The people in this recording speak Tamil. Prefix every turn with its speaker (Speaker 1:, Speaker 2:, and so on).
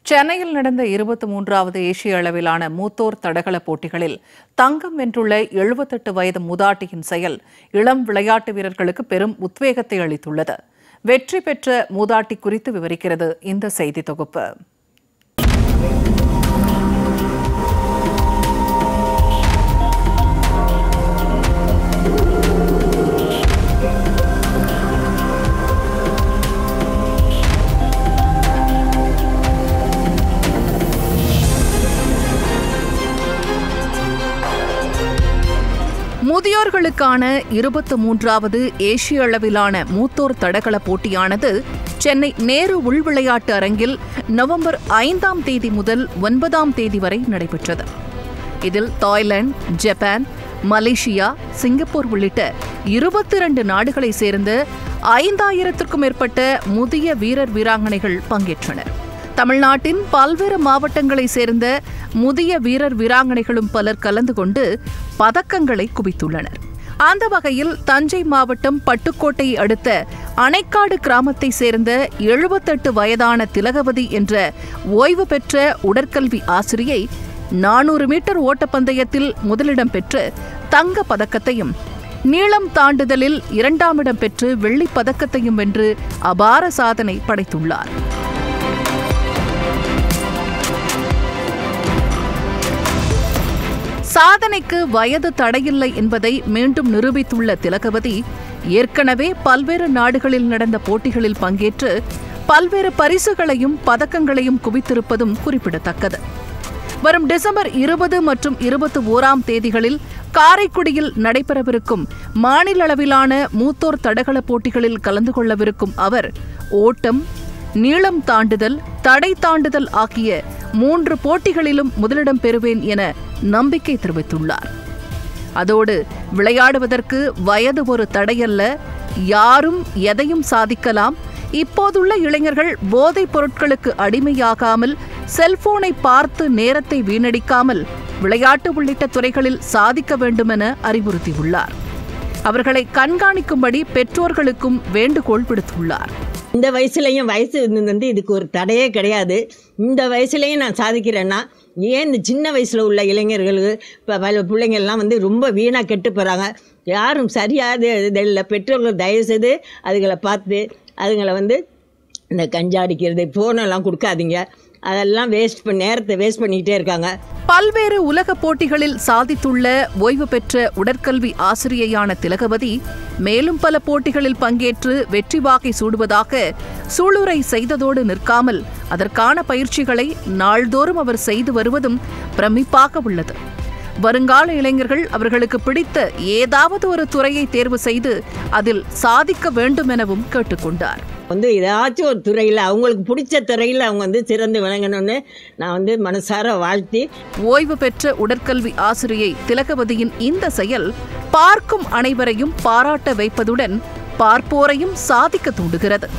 Speaker 1: சென்னையில் நடந்த 23வது ஏசிய அளவிலான மூத்தோர் தடகள போட்டிகளில் தங்கம் வென்றுள்ள 78 வயது மூதாட்டியின் செயல் இளம் விளையாட்டு வீரர்களுக்கு பெரும் உத்வேகத்தை அளித்துள்ளது. வெற்றி பெற்ற மூதாட்டி குறித்து விவரிக்கிறது இந்த செய்தி தொகுப்பு. முதியோர்களுக்கான 23வது ஏசிய அளவிலான மூத்தோர் தடகள போட்டியானது சென்னை நேரு உள்விளையாட்டு அரங்கில் நவம்பர் 5ஆம் தேதி முதல் 9ஆம் தேதி வரை நடைபெற்றது. இதில் தாய்லாந்து, ஜப்பான், மலேசியா, சிங்கப்பூர் உள்ளிட்ட 22 நாடுகளைச் சேர்ந்த 5000த்திற்கும் மேற்பட்ட முதிய வீரர் வீராங்கனைகள் பங்கேற்றனர். தமிழ்நாட்டின் பல்வேறு மாவட்டங்களைச் சேர்ந்த முதிய வீரர் வீராங்கனைகளும் பலர் கலந்து கொண்டு பதக்கங்களை குவித்துள்ளனர். அந்த வகையில் தஞ்சை மாவட்டம் பட்டுக்கோட்டையை அடுத்த அணைக்காடு கிராமத்தைச் சேர்ந்த 78 வயதான திலகவதி என்ற ஓய்வு பெற்ற உடற்கல்வி ஆசிரியை 400 மீட்டர் ஓட்டப்பந்தயத்தில் முதலிடம் பெற்று தங்க பதக்கத்தையும், நீளம் தாண்டுதலில் 2ஆம் இடம் பெற்று வெள்ளிப் பதக்கத்தையும் வென்று அபார சாதனை படைத்துள்ளார். சாதனைக்கு வயது தடையில்லை என்பதை மீண்டும் நிரூபித்துள்ள திலகவதி ஏற்கனவே பல்வேறு நாடுகளில் நடந்த போட்டிகளில் பங்கேற்று பல்வேறு பரிசுகளையும் பதக்கங்களையும் குவித்திருப்பதும் குறிப்பிடத்தக்கது. வரும் டிசம்பர் 20 மற்றும் 21ஆம் தேதிகளில் காரைக்குடியில் நடைபெறவிருக்கும் மாநில அளவிலான மூத்தோர் தடகள போட்டிகளில் கலந்து கொள்ளவிருக்கும் அவர் ஓட்டம், நீளம் தாண்டுதல், தடை தாண்டுதல் ஆகிய 3 போட்டிகளிலும் முதலிடம் பெறுவேன் என நம்பிக்கை தெரிவித்துள்ளார். அதோடு விளையாடுவதற்கு வயது ஒரு தடையல்ல, யாரும் எதையும் சாதிக்கலாம். இப்போதுள்ள இளைஞர்கள் போதைப் பொருட்களுக்கு அடிமையாகாமல் செல்போனை பார்த்து நேரத்தை வீணடிக்காமல் விளையாட்டு உள்ளிட்ட துறைகளில் சாதிக்க வேண்டுமென அறிவுறுத்தியுள்ளார். அவர்களை கண்காணிக்கும்படி பெற்றோர்களுக்கும் வேண்டுகோள் விடுத்துள்ளார்.
Speaker 2: இந்த வயசுலையும் வயசு இதுக்கு ஒரு தடையே கிடையாது. இந்த வயசுலையும் நான் சாதிக்கிறேன்னா ஏன் இந்த சின்ன வயசில் உள்ள இளைஞர்களுக்கு இப்போ பல பிள்ளைங்கள்லாம் ரொம்ப வீணாக கெட்டு போகிறாங்க. யாரும் சரியாக இல்லை. பெற்றோர்கள் தயவுசெய்து அதுகளை பார்த்து அதுங்களை இந்த கஞ்சா அடிக்கிறது, ஃபோனெல்லாம் கொடுக்காதீங்க. அதெல்லாம் நேரத்தை வேஸ்ட் பண்ணிக்கிட்டே இருக்காங்க.
Speaker 1: பல்வேறு உலக போட்டிகளில் சாதித்துள்ள ஓய்வு பெற்ற உடற்கல்வி ஆசிரியையான திலகவதி மேலும் பல போட்டிகளில் பங்கேற்று வெற்றி வாகை சூடுவதாக சூளுரை செய்ததோடு நிற்காமல் அதற்கான பயிற்சிகளை நாள்தோறும் அவர் செய்து வருவதும் பிரமிப்பாக உள்ளது. வருங்கால இளைஞர்கள் அவர்களுக்கு பிடித்த ஏதாவது ஒரு துறையை தேர்வு செய்து அதில் சாதிக்க வேண்டும் எனவும் கேட்டுக்கொண்டார்.
Speaker 2: ஏதாச்சும் ஒரு துறையில் அவங்களுக்கு பிடிச்ச துறையில் அவங்க சிறந்து விளங்கணும்னு நான் மனசார வாழ்த்தி.
Speaker 1: ஓய்வு பெற்ற உடற்கல்வி ஆசிரியை திலகவதியின் இந்த செயல் பார்க்கும் அனைவரையும் பாராட்ட வைப்பதுடன் பார்ப்போரையும் சாதிக்க தூண்டுகிறது.